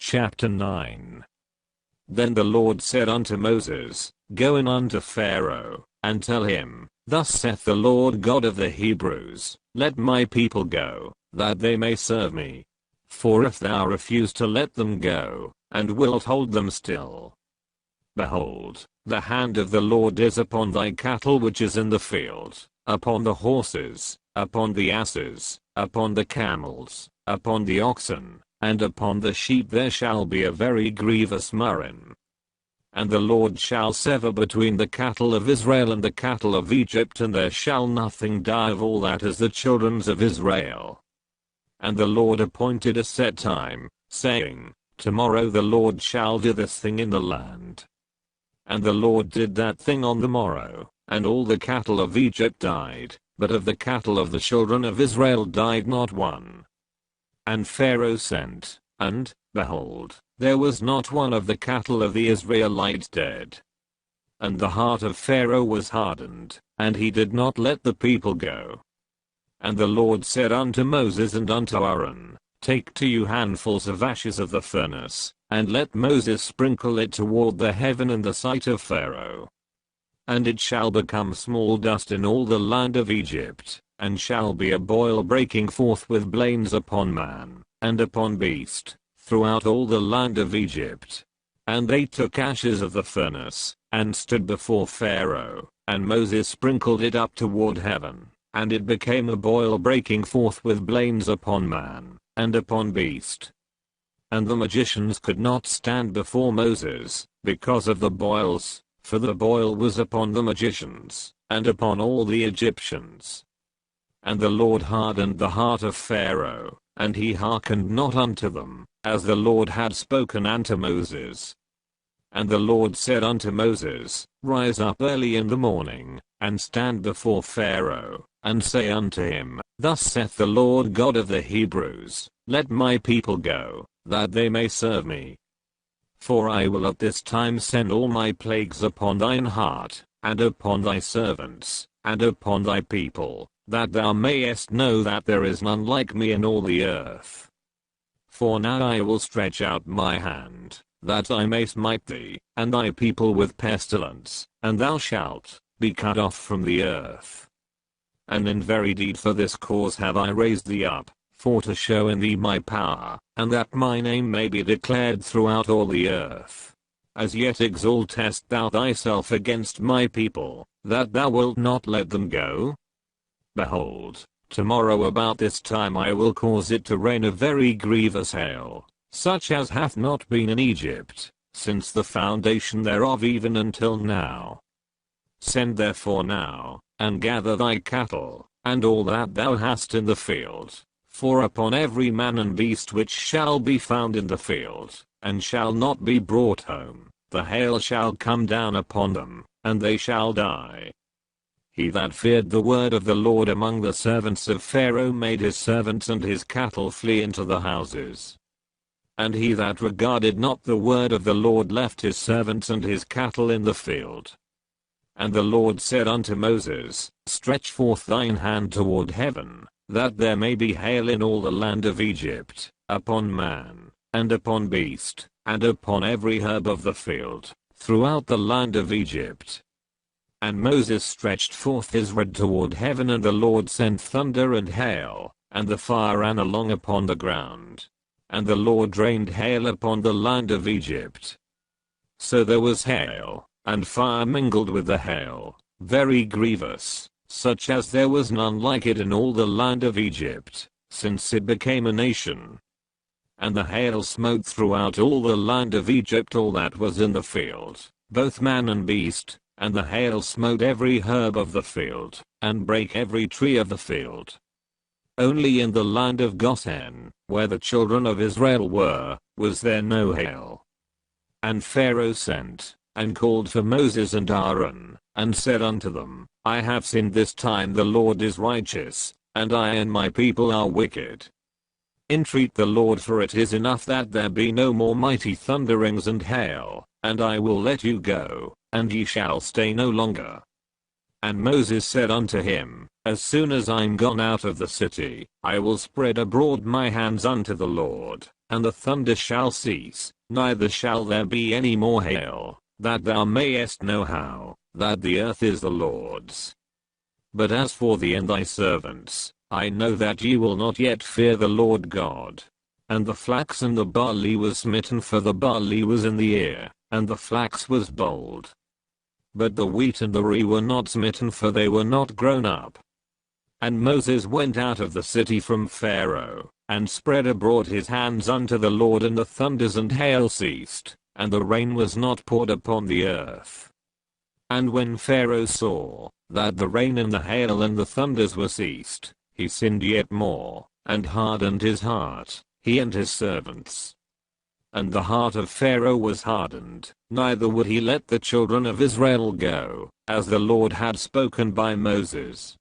Chapter 9. Then the Lord said unto Moses, Go in unto Pharaoh, and tell him, Thus saith the Lord God of the Hebrews, Let my people go, that they may serve me. For if thou refuse to let them go, and wilt hold them still, behold, the hand of the Lord is upon thy cattle which is in the field, upon the horses, upon the asses, upon the camels, upon the oxen, and upon the sheep there shall be a very grievous murrain. And the Lord shall sever between the cattle of Israel and the cattle of Egypt, and there shall nothing die of all that is the children's of Israel. And the Lord appointed a set time, saying, Tomorrow the Lord shall do this thing in the land. And the Lord did that thing on the morrow, and all the cattle of Egypt died, but of the cattle of the children of Israel died not one. And Pharaoh sent, and, behold, there was not one of the cattle of the Israelites dead. And the heart of Pharaoh was hardened, and he did not let the people go. And the Lord said unto Moses and unto Aaron, Take to you handfuls of ashes of the furnace, and let Moses sprinkle it toward the heaven in the sight of Pharaoh. And it shall become small dust in all the land of Egypt, and shall be a boil breaking forth with blains upon man, and upon beast, throughout all the land of Egypt. And they took ashes of the furnace, and stood before Pharaoh, and Moses sprinkled it up toward heaven, and it became a boil breaking forth with blains upon man, and upon beast. And the magicians could not stand before Moses, because of the boils, for the boil was upon the magicians, and upon all the Egyptians. And the Lord hardened the heart of Pharaoh, and he hearkened not unto them, as the Lord had spoken unto Moses. And the Lord said unto Moses, Rise up early in the morning, and stand before Pharaoh, and say unto him, Thus saith the Lord God of the Hebrews, Let my people go, that they may serve me. For I will at this time send all my plagues upon thine heart, and upon thy servants, and upon thy people, that thou mayest know that there is none like me in all the earth. For now I will stretch out my hand, that I may smite thee, and thy people with pestilence, and thou shalt be cut off from the earth. And in very deed for this cause have I raised thee up, for to show in thee my power, and that my name may be declared throughout all the earth. As yet exaltest thou thyself against my people, that thou wilt not let them go? Behold, tomorrow about this time I will cause it to rain a very grievous hail, such as hath not been in Egypt, since the foundation thereof even until now. Send therefore now, and gather thy cattle, and all that thou hast in the field, for upon every man and beast which shall be found in the field, and shall not be brought home, the hail shall come down upon them, and they shall die. He that feared the word of the Lord among the servants of Pharaoh made his servants and his cattle flee into the houses. And he that regarded not the word of the Lord left his servants and his cattle in the field. And the Lord said unto Moses, Stretch forth thine hand toward heaven, that there may be hail in all the land of Egypt, upon man, and upon beast, and upon every herb of the field, throughout the land of Egypt. And Moses stretched forth his rod toward heaven, and the Lord sent thunder and hail, and the fire ran along upon the ground. And the Lord rained hail upon the land of Egypt. So there was hail, and fire mingled with the hail, very grievous, such as there was none like it in all the land of Egypt, since it became a nation. And the hail smote throughout all the land of Egypt all that was in the field, both man and beast. And the hail smote every herb of the field, and brake every tree of the field. Only in the land of Goshen, where the children of Israel were, was there no hail. And Pharaoh sent, and called for Moses and Aaron, and said unto them, I have sinned this time, the Lord is righteous, and I and my people are wicked. Entreat the Lord, for it is enough that there be no more mighty thunderings and hail, and I will let you go, and ye shall stay no longer. And Moses said unto him, As soon as I'm gone out of the city, I will spread abroad my hands unto the Lord, And the thunder shall cease, neither shall there be any more hail, that thou mayest know how, that the earth is the Lord's. But as for thee and thy servants, I know that ye will not yet fear the Lord God. And the flax and the barley was smitten, for the barley was in the ear, and the flax was bold. But the wheat and the rye were not smitten, for they were not grown up. And Moses went out of the city from Pharaoh, and spread abroad his hands unto the Lord, and the thunders and hail ceased, and the rain was not poured upon the earth. And when Pharaoh saw that the rain and the hail and the thunders were ceased, he sinned yet more, and hardened his heart, he and his servants. And the heart of Pharaoh was hardened, neither would he let the children of Israel go, as the Lord had spoken by Moses.